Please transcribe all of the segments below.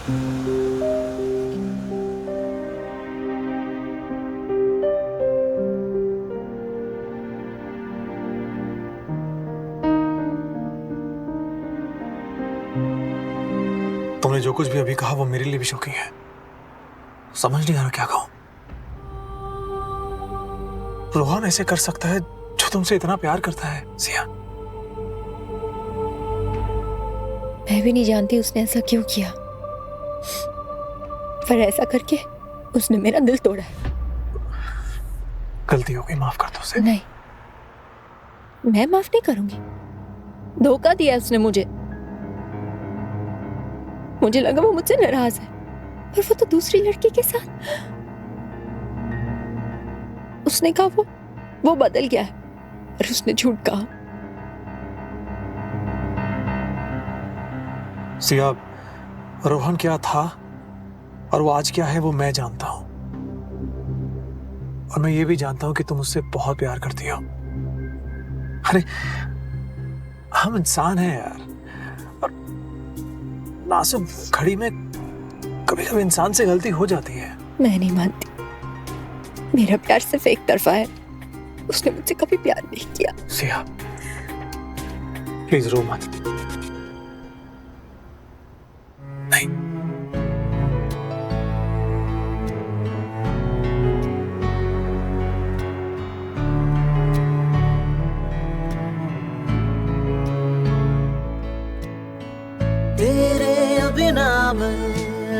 तुमने जो कुछ भी अभी कहा वो मेरे लिए भी शॉकिंग है। समझ नहीं आ रहा क्या कहूं। रोहन ऐसे कर सकता है जो तुमसे इतना प्यार करता है सिया। मैं भी नहीं जानती उसने ऐसा क्यों किया, पर ऐसा करके उसने मेरा दिल तोड़ा है। गलती हो गई, माफ कर दो उसे। नहीं, मैं माफ नहीं करूंगी। धोखा दिया उसने मुझे लगा वो मुझसे नाराज है, पर वो तो दूसरी लड़की के साथ। उसने कहा वो बदल गया है, और उसने झूठ कहा। सिया, रोहन क्या था और वो आज क्या है वो मैं जानता हूं, और मैं ये भी जानता हूं कि तुम उससे बहुत प्यार करती हो। अरे हम इंसान हैं यार, और नाजुक घड़ी में कभी कभी इंसान से गलती हो जाती है। मैं नहीं मानती, मेरा प्यार सिर्फ एक तरफा है। उसने मुझसे कभी प्यार नहीं किया। सिया प्लीज रो मत। नहीं, तेरे बिना मैं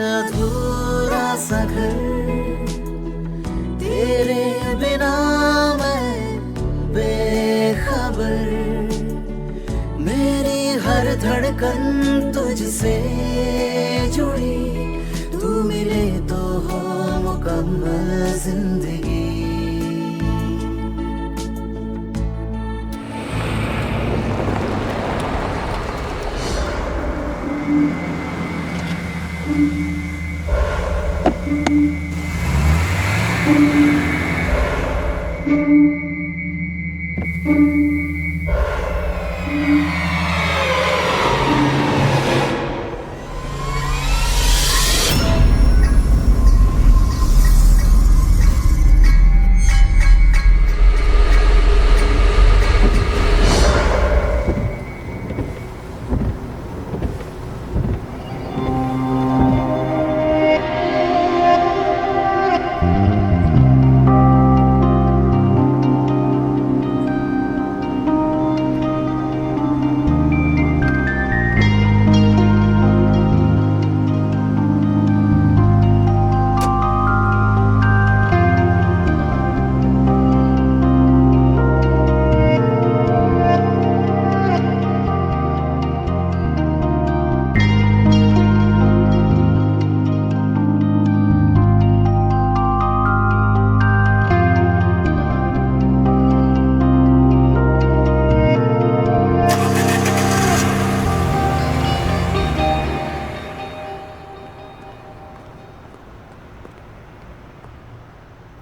अधूरा सा घर, तेरे बिना मैं बेखबर, मेरी हर धड़कन तुझसे जुड़ी, तू मिले तो हो मुकम्मल जिंदगी।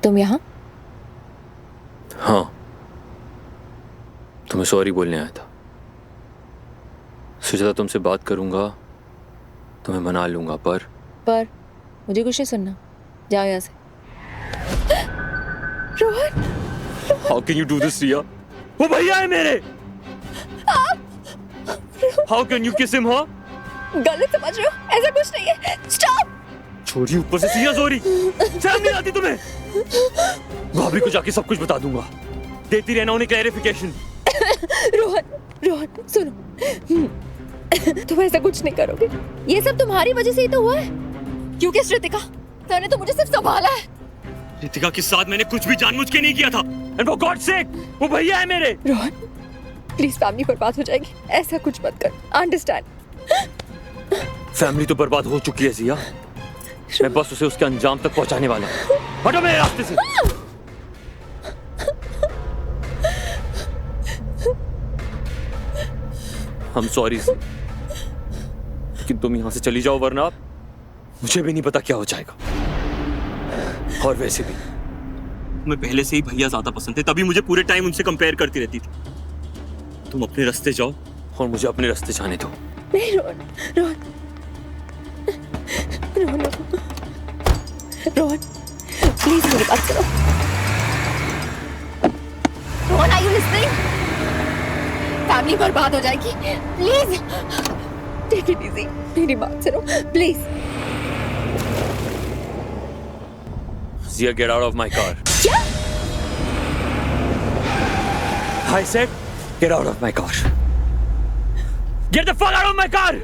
तुम यहाँ? हाँ, तुम्हें सॉरी बोलने आया था। सोचा था तुमसे बात करूंगा, तुम्हें मना लूंगा, पर मुझे कुछ नहीं सुनना। जाओ यहाँ से। Rohan, how can you do this Riya? वो भैया है मेरे। How can you kiss him? हाँ, गलत समझ रहे हो, ऐसा कुछ नहीं है। स्टॉप। छोड़ी ऊपर से सिया सॉरी। शर्म नहीं आती तुम्हें? भाभी को जाके सब कुछ बता दूंगा, देती रहना उन्हें क्लैरिफिकेशन। रोहन सुनो, तुम ऐसा कुछ नहीं करोगे। ये सब तुम्हारी वजह से ही तो हुआ है, क्योंकि रितिका ने तो मुझे सिर्फ संभाला है। रितिका के साथ मैंने कुछ भी जानबूझ के नहीं किया था। एंड फॉर गॉड सेक, वो भैया है मेरे। रोहन प्लीज, फैमिली बर्बाद हो जाएगी, ऐसा कुछ मत कर। अंडरस्टैंड? फैमिली तो बर्बाद हो चुकी है सिया, मैं बस उसे उसके अंजाम तक पहुंचाने वाला हूं। हटो मेरे रास्ते से। I'm sorry, लेकिन तुम यहां से चली जाओ, वरना मुझे भी नहीं पता क्या हो जाएगा। और वैसे भी मैं पहले से ही भैया ज्यादा पसंद थे, तभी मुझे पूरे टाइम उनसे कंपेयर करती रहती थी। तुम अपने रास्ते जाओ और मुझे अपने रास्ते जाने दो। नहीं रोहन, रोहन रोहन प्लीज मेरी बात सुनो। Rohan are you listening? Family बर्बाद हो जाएगी, प्लीज टेक इट इजी। मेरी बात सुनो please. Zia, get out of my car. क्या? I said, get out of my car. Get the fuck out of my car!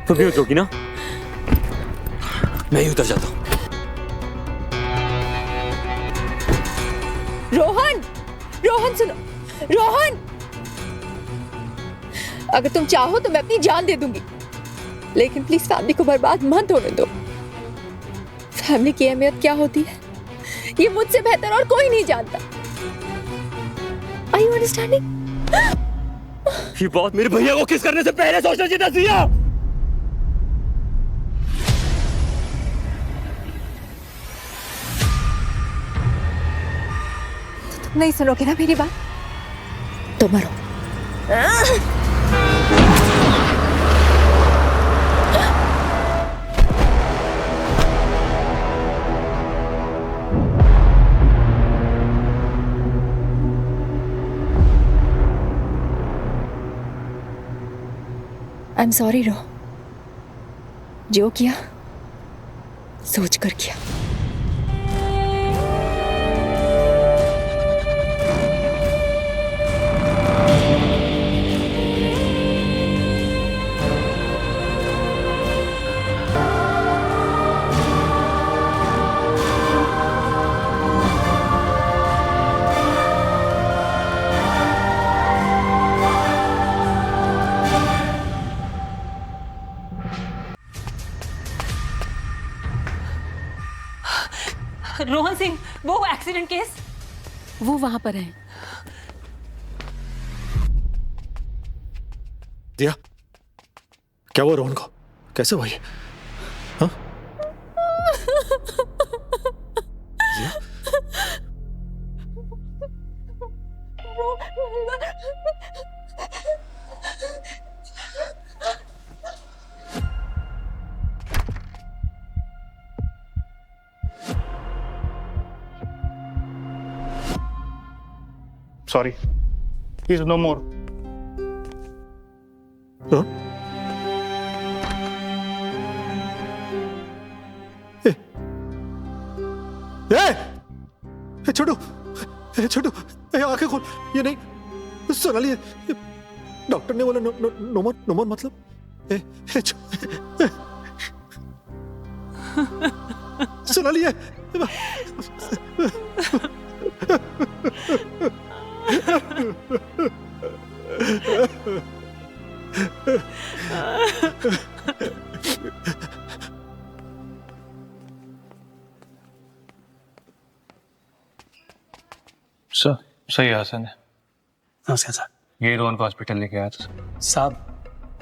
तुम नहीं उतरोगी ना? मैं ही उतर जाता हूँ। रोहन, रोहन सुनो, रोहन, अगर तुम चाहो तो मैं अपनी जान दे दूंगी, लेकिन प्लीज फैमिली को बर्बाद मत होने दो। फैमिली की अहमियत क्या होती है ये मुझसे बेहतर और कोई नहीं जानता। Are you understanding? ये बात मेरे भैया को किस करने से पहले सोचना चाहिए था जिया। तुम नहीं सुनोगे ना मेरी बात तो मरो। I'm sorry रो, जो किया सोच कर किया। रोहन सिंह, वो एक्सीडेंट केस, वो वहां पर है। दिया, क्या हुआ रोहन को? कैसे हुआ ये? हाँ? दिया? Sorry, he's no more. Huh? छोटू, छोटू, आंखें खोल। ये नहीं, सोनाली, डॉक्टर ने बोला नोमर मतलब सोनाली है। सर, सही है हसन है। नमस्कार सर। ये रोहन को हॉस्पिटल लेके आया था सर। साहब,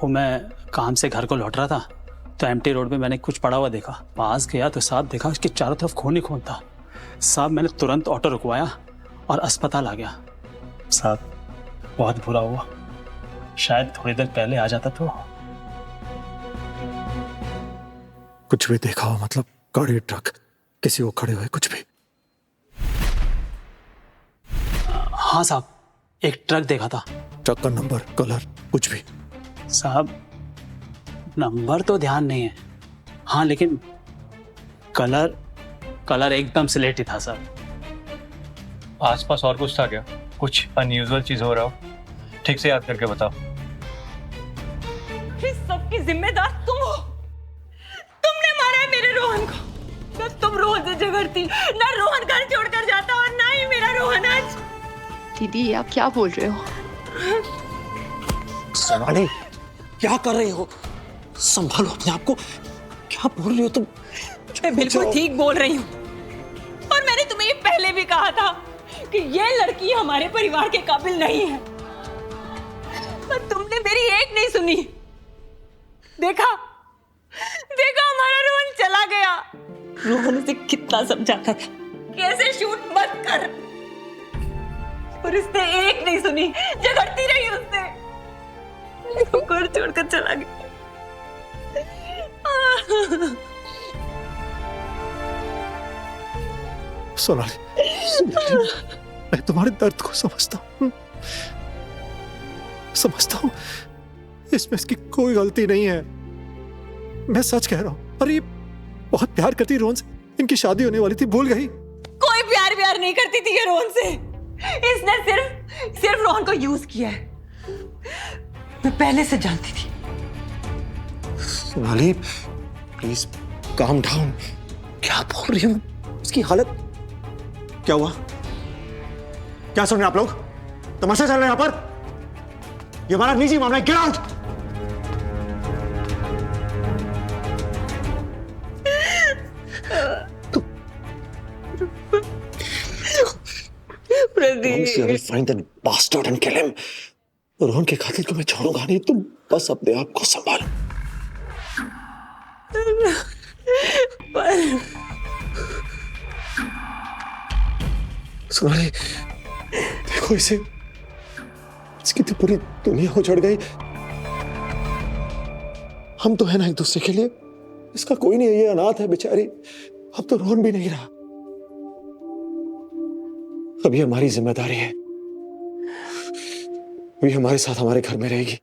वो मैं काम से घर को लौट रहा था तो एम्प्टी रोड पे मैंने कुछ पड़ा हुआ देखा। पास गया तो साहब देखा उसके चारों तरफ खून ही खून था। साहब मैंने तुरंत ऑटो रुकवाया और अस्पताल आ गया। साहब बहुत बुरा हुआ, शायद थोड़ी देर पहले आ जाता तो। कुछ भी देखा हो मतलब गाड़ी, ट्रक, किसी को खड़े हुए, कुछ भी? हाँ साहब, एक ट्रक देखा था। ट्रक का नंबर, कलर, कुछ भी? साहब नंबर तो ध्यान नहीं है, हाँ लेकिन कलर एकदम स्लेटी था सर। आसपास और कुछ था क्या? कुछ अनयूजुअल चीज हो रहा हो? ठीक से याद करके बताओ। इस सबकी जिम्मेदार तुम हो। तुमने मारा है मेरे रोहन को। ना तुम रोहन से झगड़ती, ना रोहन घर छोड़कर जाता और ना ही मेरा रोहन आज। दीदी आप क्या बोल रहे हो? सोनाली, क्या कर रही हो? संभालो अपने आप को। क्या बोल रही हो तुम? मैं बिल्कुल ठीक बोल रही हूँ और मैंने तुम्हें ये पहले भी कहा था कि ये लड़की हमारे परिवार के काबिल नहीं है, पर तुमने मेरी एक नहीं सुनी। देखा हमारा रोहन चला गया। रोहन उसे कितना समझाता था कैसे शूट मत कर, और उसने एक नहीं सुनी, झगड़ती रही उससे। घर छोड़कर चला गया। सोनाली, मैं तुम्हारे दर्द को समझता हूँ, इसमें इसकी कोई गलती नहीं है। मैं सच कह रहा हूँ। और ये बहुत प्यार करती रोहन से, इनकी शादी होने वाली थी, भूल गई। कोई प्यार नहीं करती थी ये रोहन से। इसने सिर्फ रोहन को यूज किया है। मैं पहले से जानती थी। Sonali, please calm down. क्या बोल रही हूँ? उसकी हालत क्या हुआ? क्या सुन रहे हैं आप लोग? तमाशा चल रहा है यहाँ पर? ये हमारा निजी मामला है। Get out. रोहन के कातिल को मैं छोड़ूंगा नहीं। तुम बस अपने आप को संभालो। सोनाली, देखो इसे, इसकी तो पूरी दुनिया उजड़ गई। हम तो है ना एक दूसरे के लिए। इसका कोई नहीं है, ये अनाथ है बेचारी। अब तो रोहन भी नहीं रहा। अभी हमारी जिम्मेदारी है। अभी हमारे साथ हमारे घर में रहेगी।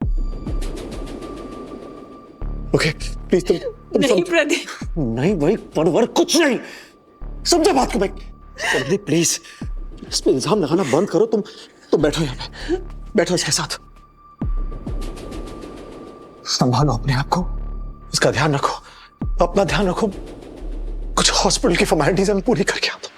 ओके प्लीज तुम नहीं प्रदीप, नहीं भाई, परवर कुछ नहीं। समझा बात को भाई। प्रदीप प्लीज इस पे इल्जाम लगाना बंद करो। तुम बैठो यहाँ पे, बैठो इसके साथ। संभालो अपने आप को, इसका ध्यान रखो, अपना ध्यान रखो। कुछ हॉस्पिटल की फॉर्मेलिटीज हम पूरी करके आता हूं।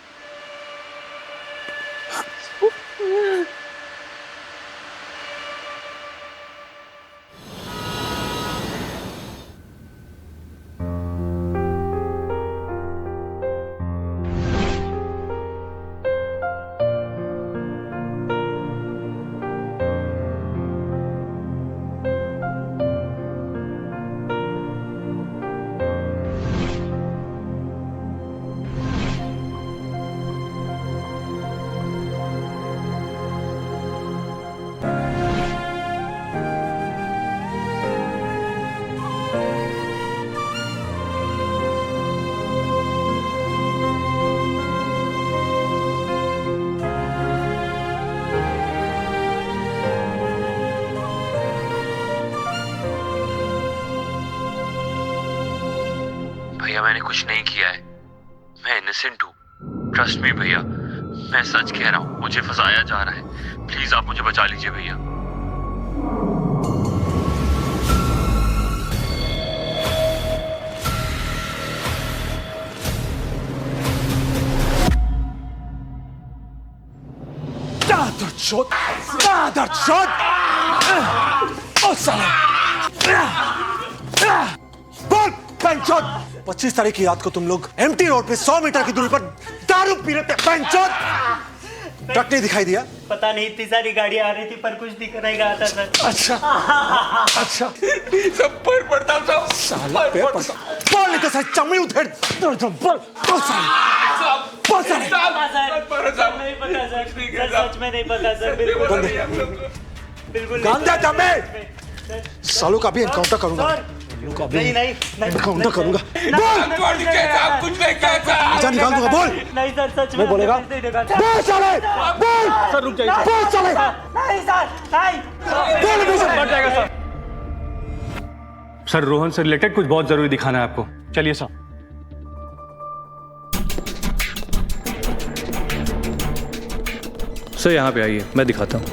भैया मैंने कुछ नहीं किया है, मैं इनोसेंट हूँ। ट्रस्ट मी भैया, मैं सच कह रहा हूँ। मुझे फंसाया जा रहा है। प्लीज आप मुझे बचा लीजिए भैया। बोल 25 तारीख की रात को तुम लोग एम्प्टी रोड पे 100 मीटर की दूरी पर दारू पी रहे थे। ट्रक नहीं दिखाई दिया? पता नहीं, इतनी सारी गाड़ियां आ रही थी पर कुछ दिख नहीं रहा था सर। अच्छा सब पर पड़ता था। साला पे पड़ता। बोल नहीं तो सर चमड़ी उधेड़। बोल सर। नहीं पता सर, सच में नहीं पता सर। बिल्कुल गांधा दमे सालों का भी एनकाउंटर करूंगा। नहीं एनकाउंटर करूंगा। बोल निकाल दूंगा। बोल नहीं सर, सच में बोलेगा। बोल साले, बोल सर। रुक जाइए। बोल साले। नहीं सर, नहीं बोल सर रोहन से रिलेटेड कुछ बहुत जरूरी दिखाना है आपको। चलिए सर। सर यहाँ पे आइए, मैं दिखाता हूँ।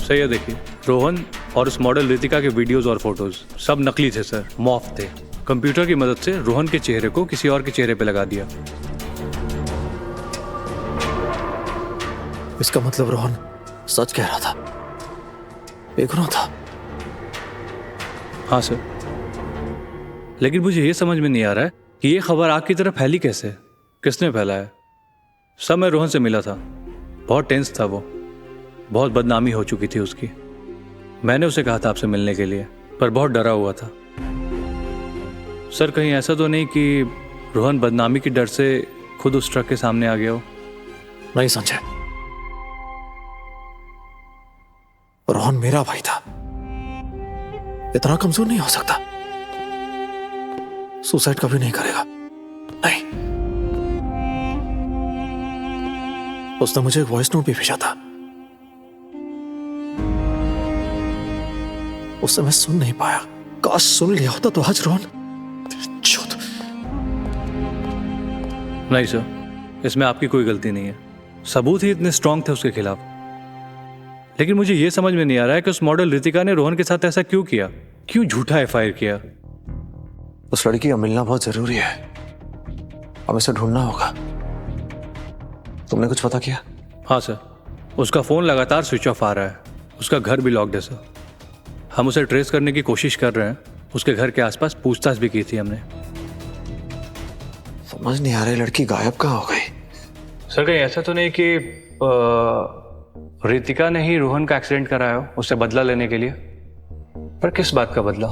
सर ये देखिए, रोहन और उस मॉडल रितिका के वीडियोस और फोटोज सब नकली थे सर, मॉफ थे। कंप्यूटर की मदद से रोहन के चेहरे को किसी और के चेहरे पे लगा दिया। इसका मतलब रोहन सच कह रहा था, बेगुनाह था। हाँ सर, लेकिन मुझे ये समझ में नहीं आ रहा है कि ये खबर आग की तरह फैली कैसे, किसने फैलाया। सब मैं रोहन से मिला था, बहुत टेंस था वो, बहुत बदनामी हो चुकी थी उसकी। मैंने उसे कहा था आपसे मिलने के लिए, पर बहुत डरा हुआ था। सर कहीं ऐसा तो नहीं कि रोहन बदनामी के डर से खुद उस ट्रक के सामने आ गया हो? नहीं संजय, रोहन मेरा भाई था, इतना कमजोर नहीं हो सकता। सुसाइड कभी नहीं करेगा, नहीं। उसने मुझे एक वॉइस नोट भी भेजा था, उससे मैं सुन नहीं पाया। काश सुन लिया होता तो आज रोहन। नहीं सर, इसमें आपकी कोई गलती नहीं है। सबूत ही इतने स्ट्रांग थे उसके खिलाफ। लेकिन मुझे यह समझ में नहीं आ रहा है कि उस मॉडल रितिका ने रोहन के साथ ऐसा क्यों किया, क्यों झूठा एफआईआर किया। उस लड़की का मिलना बहुत जरूरी है, हमें उसे ढूंढना होगा। तुमने कुछ पता किया? हाँ सर, उसका फोन लगातार स्विच ऑफ आ रहा है, उसका घर भी लॉक्ड है सर। हम उसे ट्रेस करने की कोशिश कर रहे हैं, उसके घर के आसपास पूछताछ भी की थी हमने। समझ नहीं आ रही लड़की गायब कहाँ हो गई। सर कहीं ऐसा तो नहीं कि रितिका ने ही रोहन का एक्सीडेंट कराया हो उससे बदला लेने के लिए? पर किस बात का बदला?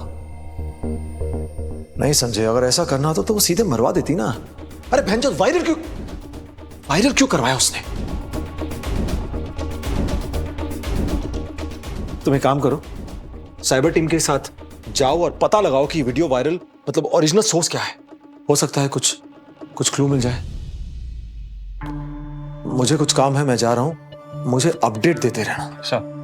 नहीं संजय, अगर ऐसा करना तो वो सीधे मरवा देती ना। अरे भैंचोद, वायरल क्यों करवाया उसने? तुम एक काम करो, साइबर टीम के साथ जाओ और पता लगाओ कि वीडियो वायरल मतलब ओरिजिनल सोर्स क्या है। हो सकता है कुछ क्लू मिल जाए। मुझे कुछ काम है, मैं जा रहा हूं, मुझे अपडेट देते रहना। सर